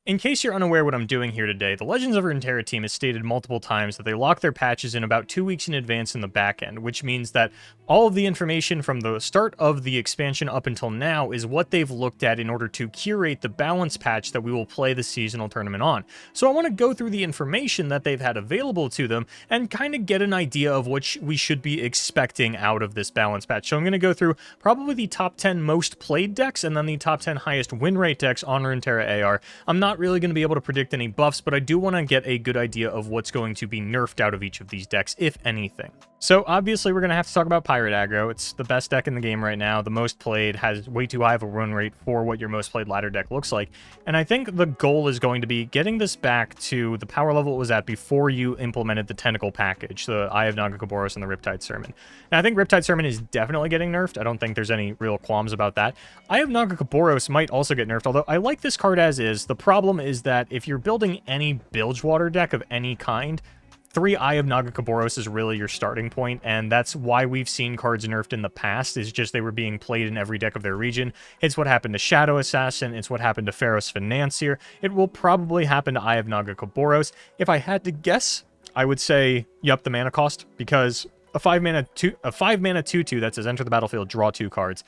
In case you're unaware what I'm doing here today, the Legends of Runeterra team has stated multiple times that they lock their patches in about 2 weeks in advance in the back end, which means that all of the information from the start of the expansion up until now is what they've looked at in order to curate the balance patch that we will play the seasonal tournament on. So I want to go through the information that they've had available to them and kind of get an idea of what we should be expecting out of this balance patch. So I'm going to go through probably the top 10 most played decks and then the top 10 highest win rate decks on Runeterra AR. I'm not really going to be able to predict any buffs, but I do want to get a good idea of what's going to be nerfed out of each of these decks, if anything. So obviously we're going to have to talk about Pirate Aggro. It's the best deck in the game right now, the most played, has way too high of a run rate for what your most played ladder deck looks like. And I think the goal is going to be getting this back to the power level it was at before you implemented the Tentacle package, the Eye of Nagakaboros and the Riptide Sermon. And I think Riptide Sermon is definitely getting nerfed. I don't think there's any real qualms about that. Eye of Nagakaboros might also get nerfed, although I like this card as is. The problem is that if you're building any Bilgewater deck of any kind, 3 Eye of Nagakaboros is really your starting point, and that's why we've seen cards nerfed in the past, is just they were being played in every deck of their region. It's what happened to Shadow Assassin, it's what happened to Pharaoh's Financier, it will probably happen to Eye of Nagakaboros. If I had to guess, I would say, yup, the mana cost, because a 5-mana 2/2 that says enter the battlefield, draw 2 cards.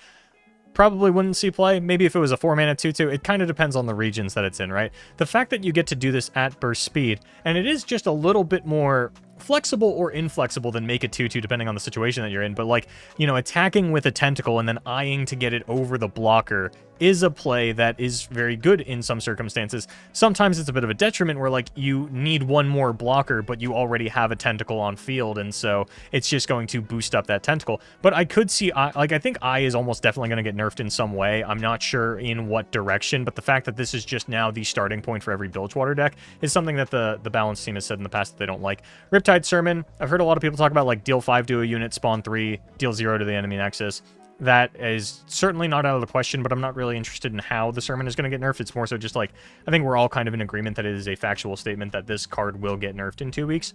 Probably wouldn't see play. Maybe if it was a 4-mana 2/2, it kind of depends on the regions that it's in, right? The fact that you get to do this at burst speed, and it is just a little bit more flexible or inflexible than make a 2/2 depending on the situation that you're in, but like, you know, attacking with a tentacle and then eyeing to get it over the blocker is a play that is very good in some circumstances. Sometimes it's a bit of a detriment where like you need one more blocker, but you already have a tentacle on field, and so it's just going to boost up that tentacle. But I could see, I think Eye is almost definitely going to get nerfed in some way. I'm not sure in what direction, but the fact that this is just now the starting point for every Bilgewater deck is something that the balance team has said in the past that they don't like. Riptide Sermon, I've heard a lot of people talk about like deal 5 to a unit, spawn 3, deal 0 to the enemy nexus. That is certainly not out of the question, but I'm not really interested in how the Sermon is going to get nerfed. It's more so just like, I think we're all kind of in agreement that it is a factual statement that this card will get nerfed in 2 weeks.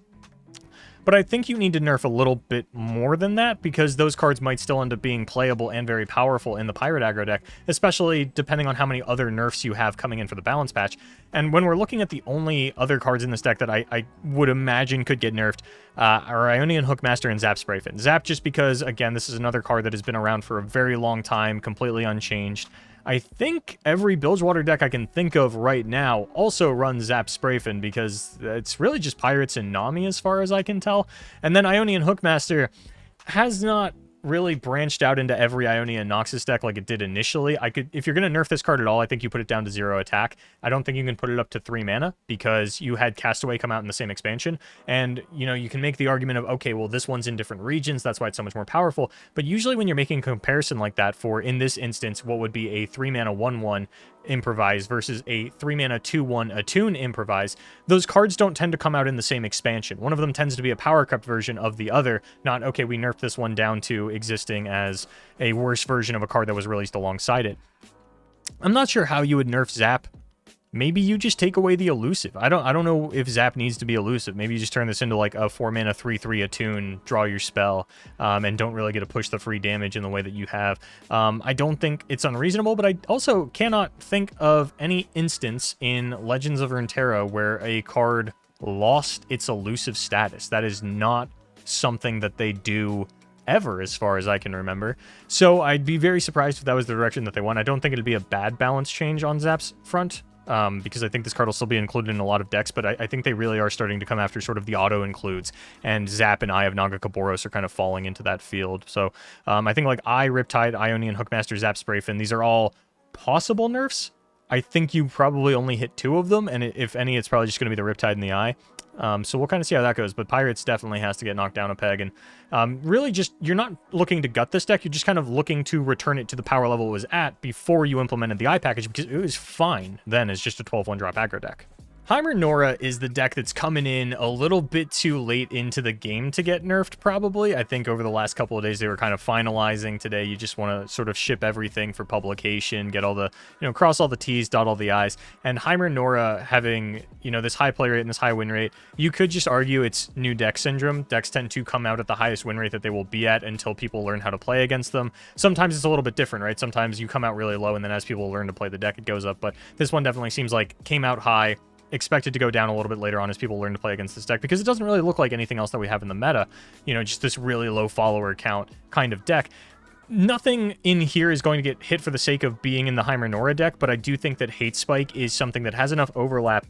But I think you need to nerf a little bit more than that, because those cards might still end up being playable and very powerful in the Pirate Aggro deck, especially depending on how many other nerfs you have coming in for the balance patch. And when we're looking at the only other cards in this deck that I would imagine could get nerfed, are Ionian Hookmaster and Zap Sprayfin. Zap just because, again, this is another card that has been around for a very long time, completely unchanged. I think every Bilgewater deck I can think of right now also runs Zap Sprayfin, because it's really just Pirates and Nami as far as I can tell. And then Ionian Hookmaster has not really branched out into every Ionian Noxus deck like it did initially. If you're going to nerf this card at all, I think you put it down to 0 attack. I don't think you can put it up to 3 mana, because you had Castaway come out in the same expansion, and you know, you can make the argument of, okay, well, this one's in different regions, that's why it's so much more powerful. But usually when you're making a comparison like that for, in this instance, what would be a 3 mana 1/1 improvise versus a 3 mana 2/1 attune improvise, those cards don't tend to come out in the same expansion. One of them tends to be a power crept version of the other, not, okay, we nerfed this one down to existing as a worse version of a card that was released alongside it. I'm not sure how you would nerf Zap. Maybe you just take away the elusive. I don't know if Zap needs to be elusive. Maybe you just turn this into like a 4 mana 3/3 attune, draw your spell, and don't really get to push the free damage in the way that you have. I don't think it's unreasonable, but I also cannot think of any instance in Legends of Runeterra where a card lost its elusive status. That is not something that they do ever, as far as I can remember. So I'd be very surprised if that was the direction that they went. I don't think it'd be a bad balance change on Zap's front, because I think this card will still be included in a lot of decks, but I think they really are starting to come after sort of the auto-includes, and Zap and Eye of Nagakaboros are kind of falling into that field. So I think like Eye, Riptide, Ionian Hookmaster, Zap Sprayfin, these are all possible nerfs. I think you probably only hit 2 of them, and if any, it's probably just going to be the Riptide and the Eye. So we'll kind of see how that goes, but Pirates definitely has to get knocked down a peg, and really just, you're not looking to gut this deck, you're just kind of looking to return it to the power level it was at before you implemented the Eye package, because it was fine then as just a 12/1 drop aggro deck. Heimer Nora is the deck that's coming in a little bit too late into the game to get nerfed, probably. I think over the last couple of days they were kind of finalizing. Today you just want to sort of ship everything for publication, get all the, cross all the T's, dot all the I's. And Heimer Nora having, this high play rate and this high win rate, you could just argue it's new deck syndrome. Decks tend to come out at the highest win rate that they will be at until people learn how to play against them. Sometimes it's a little bit different, right? Sometimes you come out really low and then as people learn to play the deck, it goes up. But this one definitely seems like came out high, expected to go down a little bit later on as people learn to play against this deck, because it doesn't really look like anything else that we have in the meta, just this really low follower count kind of deck. Nothing in here is going to get hit for the sake of being in the Heimer Nora deck, but I do think that Hate Spike is something that has enough overlap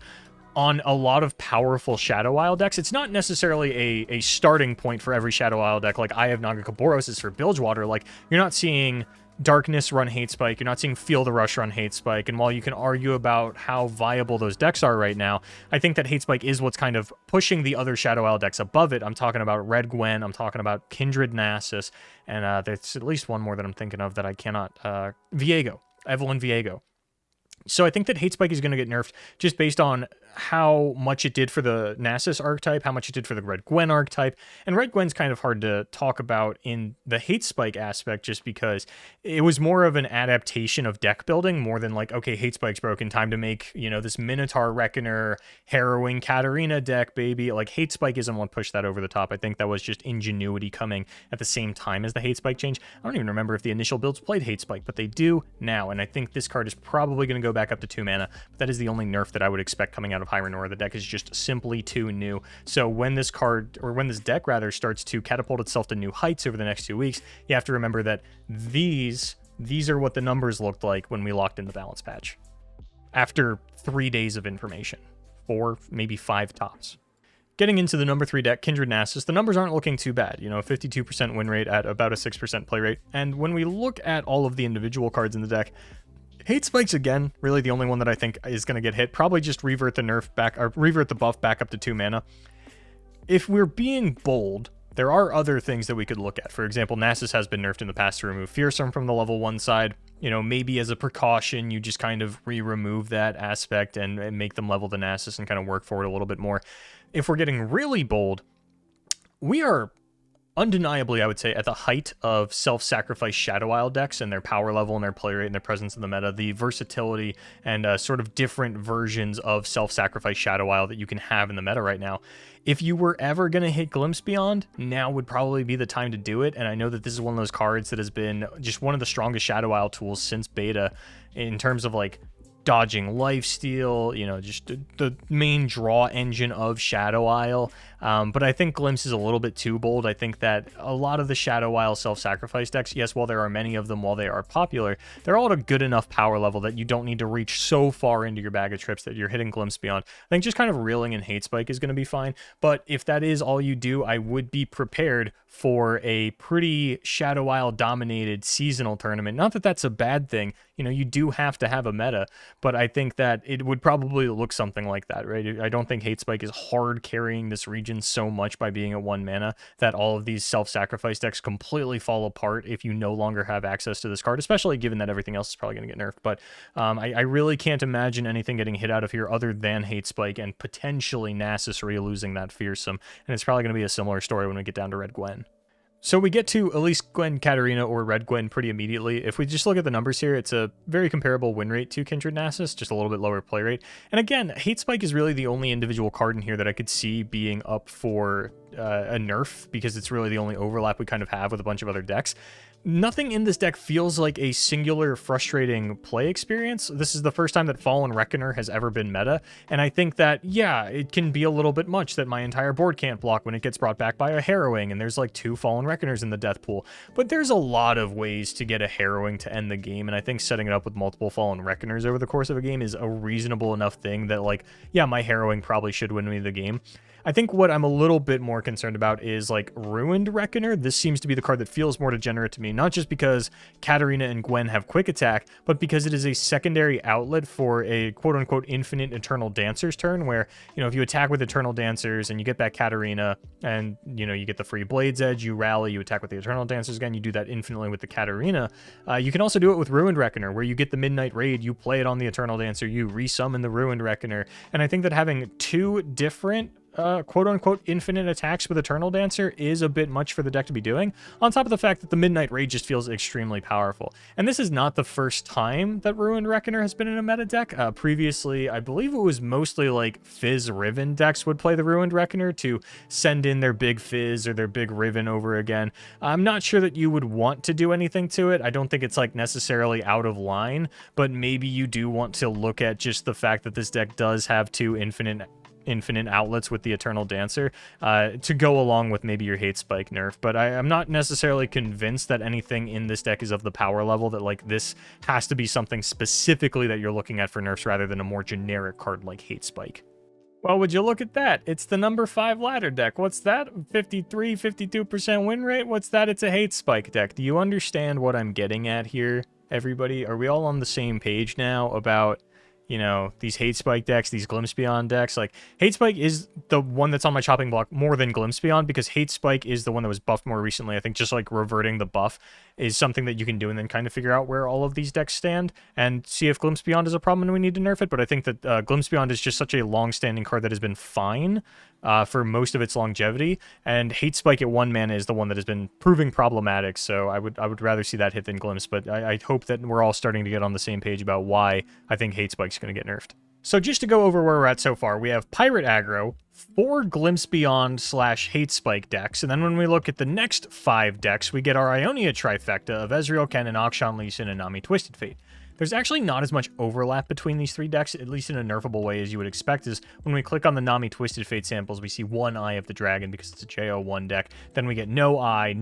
on a lot of powerful Shadow Isle decks. It's not necessarily a starting point for every Shadow Isle deck. Like, I have Naga Kaboros is for Bilgewater. Like, you're not seeing Darkness run Hate Spike, you're not seeing Feel the Rush run Hate Spike, and while you can argue about how viable those decks are right now, I think that Hate Spike is what's kind of pushing the other Shadow Isle decks above it. I'm talking about Red Gwen, I'm talking about Kindred Nasus, and there's at least one more that I'm thinking of that I cannot, Viego, Evelyn Viego. So I think that Hate Spike is going to get nerfed just based on how much it did for the Nasus archetype, how much it did for the Red Gwen archetype. And Red Gwen's kind of hard to talk about in the Hate Spike aspect just because it was more of an adaptation of deck building more than like, okay, Hate Spike's broken, time to make, this Minotaur Reckoner, Harrowing Katarina deck, baby. Like, Hate Spike isn't what pushed that over the top. I think that was just ingenuity coming at the same time as the Hate Spike change. I don't even remember if the initial builds played Hate Spike, but they do now. And I think this card is probably going to go back up to 2 mana. But that is the only nerf that I would expect coming out of Heimer Nora. The deck is just simply too new. So when this deck starts to catapult itself to new heights over the next 2 weeks, you have to remember that these are what the numbers looked like when we locked in the balance patch. After 3 days of information. 4, maybe 5 tops. Getting into the number 3 deck, Kindred Nasus, the numbers aren't looking too bad. 52% win rate at about a 6% play rate. And when we look at all of the individual cards in the deck, Hate Spike's again really the only one that I think is going to get hit. Probably just revert the buff back up to 2 mana. If we're being bold, there are other things that we could look at. For example, Nasus has been nerfed in the past to remove Fearsome from the level 1 side. Maybe as a precaution, you just kind of remove that aspect and make them level the Nasus and kind of work forward a little bit more. If we're getting really bold, we are undeniably, I would say, at the height of self-sacrifice Shadow Isle decks and their power level and their play rate and their presence in the meta, the versatility and sort of different versions of self-sacrifice Shadow Isle that you can have in the meta right now. If you were ever going to hit Glimpse Beyond, now would probably be the time to do it. And I know that this is one of those cards that has been just one of the strongest Shadow Isle tools since beta in terms of like dodging lifesteal, just the main draw engine of Shadow Isle. But I think Glimpse is a little bit too bold. I think that a lot of the Shadow Isle self-sacrifice decks, yes, while there are many of them, while they are popular, they're all at a good enough power level that you don't need to reach so far into your bag of trips that you're hitting Glimpse Beyond. I think just kind of reeling in Hate Spike is going to be fine. But if that is all you do, I would be prepared for a pretty Shadow Isle dominated seasonal tournament. Not that that's a bad thing. You do have to have a meta, but I think that it would probably look something like that, right? I don't think Hate Spike is hard carrying this region so much by being at 1 mana that all of these self-sacrifice decks completely fall apart if you no longer have access to this card, especially given that everything else is probably going to get nerfed. But I really can't imagine anything getting hit out of here other than Hate Spike and potentially Nasus losing that Fearsome. And it's probably going to be a similar story when we get down to Red Gwen. So we get to Elise Gwen, Katarina, or Red Gwen pretty immediately. If we just look at the numbers here, it's a very comparable win rate to Kindred Nasus, just a little bit lower play rate. And again, Hate Spike is really the only individual card in here that I could see being up for a nerf, because it's really the only overlap we kind of have with a bunch of other decks. Nothing in this deck feels like a singular frustrating play experience. This is the first time that Fallen Reckoner has ever been meta, and I think that, yeah, it can be a little bit much that my entire board can't block when it gets brought back by a Harrowing, and there's like 2 Fallen Reckoners in the death pool. But there's a lot of ways to get a Harrowing to end the game, and I think setting it up with multiple Fallen Reckoners over the course of a game is a reasonable enough thing that, like, yeah, my Harrowing probably should win me the game. I think what I'm a little bit more concerned about is like Ruined Reckoner. This seems to be the card that feels more degenerate to me, not just because Katarina and Gwen have quick attack, but because it is a secondary outlet for a quote-unquote infinite Eternal Dancer's turn, where, you know, if you attack with Eternal Dancers and you get back Katarina and, you know, you get the free Blade's Edge, you rally, you attack with the Eternal Dancers again, you do that infinitely with the Katarina. You can also do it with Ruined Reckoner, where you get the Midnight Raid, you play it on the Eternal Dancer, you resummon the Ruined Reckoner. And I think that having two different quote-unquote infinite attacks with Eternal Dancer is a bit much for the deck to be doing, on top of the fact that the Midnight Raid just feels extremely powerful. And this is not the first time that Ruined Reckoner has been in a meta deck. Previously, I believe it was mostly like Fizz Riven decks would play the Ruined Reckoner to send in their big Fizz or their big Riven over again. I'm not sure that you would want to do anything to it. I don't think it's like necessarily out of line, but maybe you do want to look at just the fact that this deck does have two infinite outlets with the Eternal Dancer to go along with maybe your Hate Spike nerf. But I'm not necessarily convinced that anything in this deck is of the power level that like this has to be something specifically that you're looking at for nerfs rather than a more generic card like Hate Spike. Well, would you look at that? It's the number 5 ladder deck. What's that? 53, 52% win rate? What's that? It's a Hate Spike deck. Do you understand what I'm getting at here, everybody? Are we all on the same page now about, you know, these Hate Spike decks, these Glimpse Beyond decks? Like, Hate Spike is the one that's on my chopping block more than Glimpse Beyond, because Hate Spike is the one that was buffed more recently. I think just like reverting the buff is something that you can do and then kind of figure out where all of these decks stand and see if Glimpse Beyond is a problem and we need to nerf it. But I think that Glimpse Beyond is just such a long-standing card that has been fine for most of its longevity, and Hate Spike at 1 mana is the one that has been proving problematic, so I would rather see that hit than Glimpse. But I hope that we're all starting to get on the same page about why I think Hate Spike's going to get nerfed. So just to go over where we're at so far, we have Pirate Aggro, 4 Glimpse Beyond / Hate Spike decks, and then when we look at the next 5 decks, we get our Ionia trifecta of Ezreal Kennen, Akshan Lee Sin, and Nami Twisted Fate. There's actually not as much overlap between these 3 decks, at least in a nerfable way as you would expect, is when we click on the Nami Twisted Fate samples, we see 1 Eye of the Dragon because it's a JO1 deck. Then we get no Eye,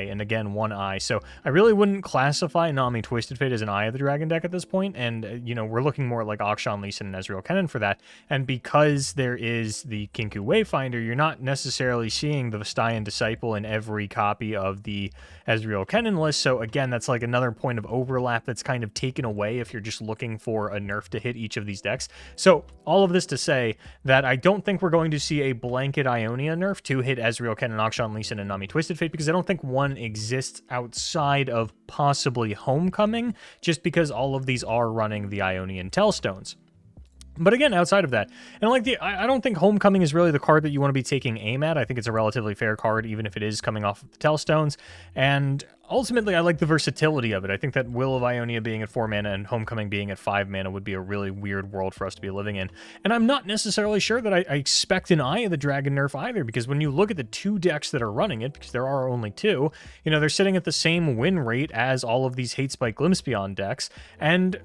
and again 1 Eye. So I really wouldn't classify Nami Twisted Fate as an Eye of the Dragon deck at this point, and you know, we're looking more like Akshan Lee Sin and Ezreal Kennen for that. And because there is the Kinku Wayfinder, you're not necessarily seeing the Vestayan Disciple in every copy of the Ezreal Kennen list. So again, that's like another point of overlap that's kind of taken away if you're just looking for a nerf to hit each of these decks. So all of this to say that I don't think we're going to see a blanket Ionia nerf to hit Ezreal Kennen, Akshan Lee Sin, and Nami Twisted Fate, because I don't think one exists outside of possibly Homecoming, just because all of these are running the Ionian Tellstones. But again, outside of that, and like I don't think Homecoming is really the card that you want to be taking aim at. I think it's a relatively fair card, even if it is coming off of the Tellstones. And ultimately, I like the versatility of it. I think that Will of Ionia being at 4 mana and Homecoming being at 5 mana would be a really weird world for us to be living in. And I'm not necessarily sure that I expect an Eye of the Dragon nerf either, because when you look at the 2 decks that are running it, because there are only 2, you know, they're sitting at the same win rate as all of these Hate Spike Glimpse Beyond decks, and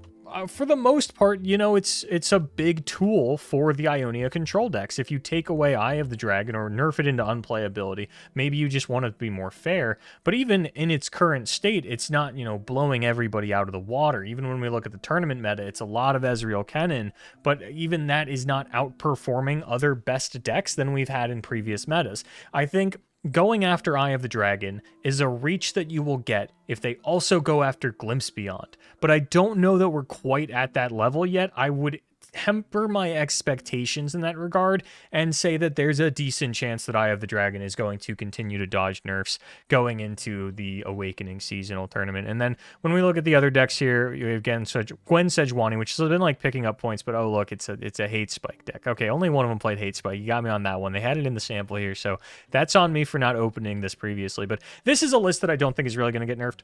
for the most part, you know, it's a big tool for the Ionia control decks. If you take away Eye of the Dragon or nerf it into unplayability, maybe you just want it to be more fair. But even in its current state, it's not, you know, blowing everybody out of the water. Even when we look at the tournament meta, it's a lot of Ezreal Kennen, but even that is not outperforming other best decks than we've had in previous metas. I think going after Eye of the Dragon is a reach that you will get if they also go after Glimpse Beyond. But I don't know that we're quite at that level yet. I would temper my expectations in that regard and say that there's a decent chance that Eye of the Dragon is going to continue to dodge nerfs going into the Awakening seasonal tournament. And then when we look at the other decks here, you have again Gwen Sejuani, which has been like picking up points, but oh look, it's a Hate Spike deck. Okay, only one of them played Hate Spike. You got me on that one. They had it in the sample here, so that's on me for not opening this previously. But this is a list that I don't think is really going to get nerfed.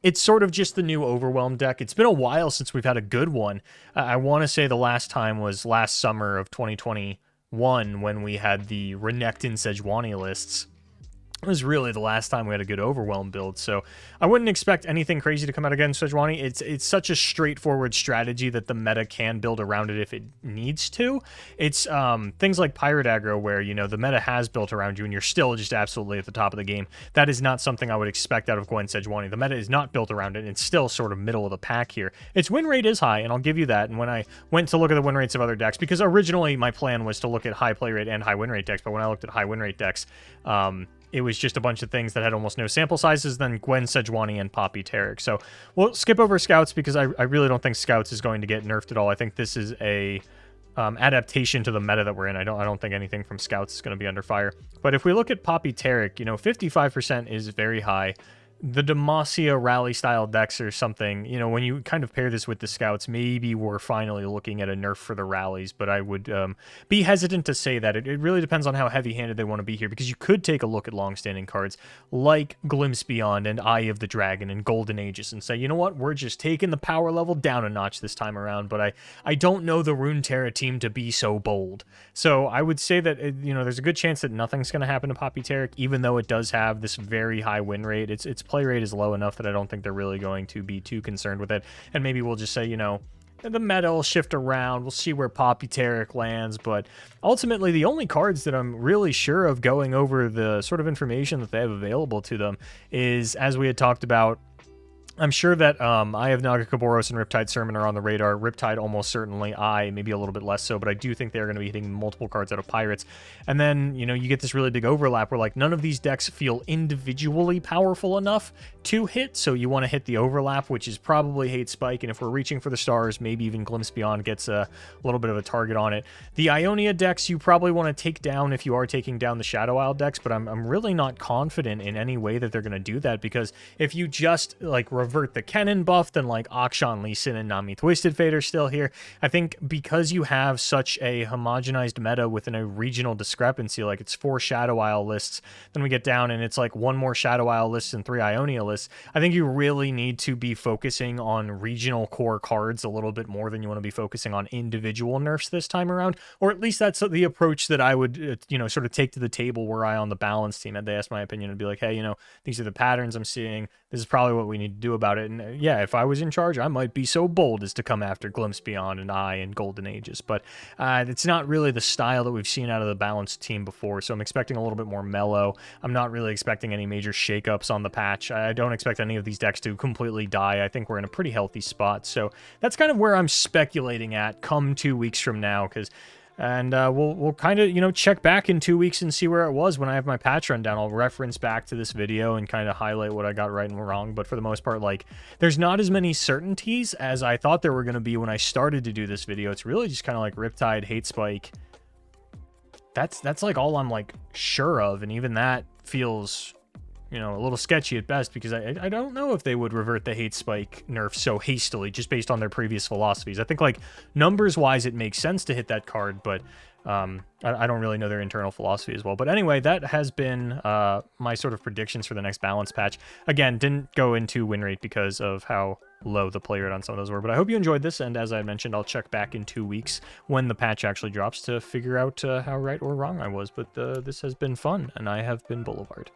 It's sort of just the new Overwhelm deck. It's been a while since we've had a good one. I want to say the last time was last summer of 2021 when we had the Renekton Sejuani lists. It was really the last time we had a good Overwhelm build, so I wouldn't expect anything crazy to come out against Sejuani. It's such a straightforward strategy that the meta can build around it if it needs to. It's things like Pirate Aggro, where, you know, the meta has built around you and you're still just absolutely at the top of the game. That is not something I would expect out of Gwen Sejuani. The meta is not built around it. It's still sort of middle of the pack here. Its win rate is high, and I'll give you that. And when I went to look at the win rates of other decks, because originally my plan was to look at high play rate and high win rate decks, but when I looked at high win rate decks, it was just a bunch of things that had almost no sample sizes, then Gwen Sejuani and Poppy Taric. So we'll skip over Scouts because I really don't think Scouts is going to get nerfed at all. I think this is a adaptation to the meta that we're in. I don't think anything from Scouts is going to be under fire. But if we look at Poppy Taric, you know, 55% is very high. The Demacia rally style decks or something, you know, when you kind of pair this with the Scouts, maybe we're finally looking at a nerf for the rallies, but I would be hesitant to say that. It really depends on how heavy-handed they want to be here, because you could take a look at long-standing cards like Glimpse Beyond and Eye of the Dragon and Golden Aegis and say, you know what, we're just taking the power level down a notch this time around, but I don't know the Runeterra team to be so bold. So I would say that, you know, there's a good chance that nothing's going to happen to Poppy Taric, even though it does have this very high win rate. Its play rate is low enough that I don't think they're really going to be too concerned with it. And maybe we'll just say, you know, the meta will shift around. We'll see where Poppy Taric lands. But ultimately, the only cards that I'm really sure of going over the sort of information that they have available to them is, as we had talked about, I'm sure that Eye of Nagakaboros and Riptide Sermon are on the radar. Riptide almost certainly, Eye maybe a little bit less so, but I do think they're going to be hitting multiple cards out of Pirates. And then, you know, you get this really big overlap where, like, none of these decks feel individually powerful enough to hit, so you want to hit the overlap, which is probably Hate Spike, and if we're reaching for the stars, maybe even Glimpse Beyond gets a little bit of a target on it. The Ionia decks you probably want to take down if you are taking down the Shadow Isle decks, but I'm really not confident in any way that they're going to do that, because if you just, like, revert the Kennen buff, then like Akshan, Lee Sin, and Nami Twisted Fate are still here. I think because you have such a homogenized meta within a regional discrepancy, like it's 4 Shadow Isle lists, then we get down and it's like 1 more Shadow Isle list and 3 Ionia lists. I think you really need to be focusing on regional core cards a little bit more than you want to be focusing on individual nerfs this time around, or at least that's the approach that I would, you know, sort of take to the table were I on the balance team. And they asked my opinion and be like, hey, you know, these are the patterns I'm seeing. This is probably what we need to do about it. And yeah, if I was in charge, I might be so bold as to come after Glimpse Beyond and Eye and Golden Aegis. But it's not really the style that we've seen out of the balanced team before. So I'm expecting a little bit more mellow. I'm not really expecting any major shakeups on the patch. I don't expect any of these decks to completely die. I think we're in a pretty healthy spot. So that's kind of where I'm speculating at come 2 weeks from now, because we'll kind of, you know, check back in 2 weeks and see where it was when I have my patch rundown. I'll reference back to this video and kind of highlight what I got right and wrong. But for the most part, like, there's not as many certainties as I thought there were going to be when I started to do this video. It's really just kind of like Riptide, Hate Spike. That's like all I'm like sure of, and even that feels, you know, a little sketchy at best, because I don't know if they would revert the Hate Spike nerf so hastily just based on their previous philosophies. I think, like, numbers-wise, it makes sense to hit that card, but I don't really know their internal philosophy as well. But anyway, that has been my sort of predictions for the next balance patch. Again, didn't go into win rate because of how low the play rate on some of those were, but I hope you enjoyed this, and as I mentioned, I'll check back in 2 weeks when the patch actually drops to figure out how right or wrong I was. But this has been fun, and I have been Boulevard.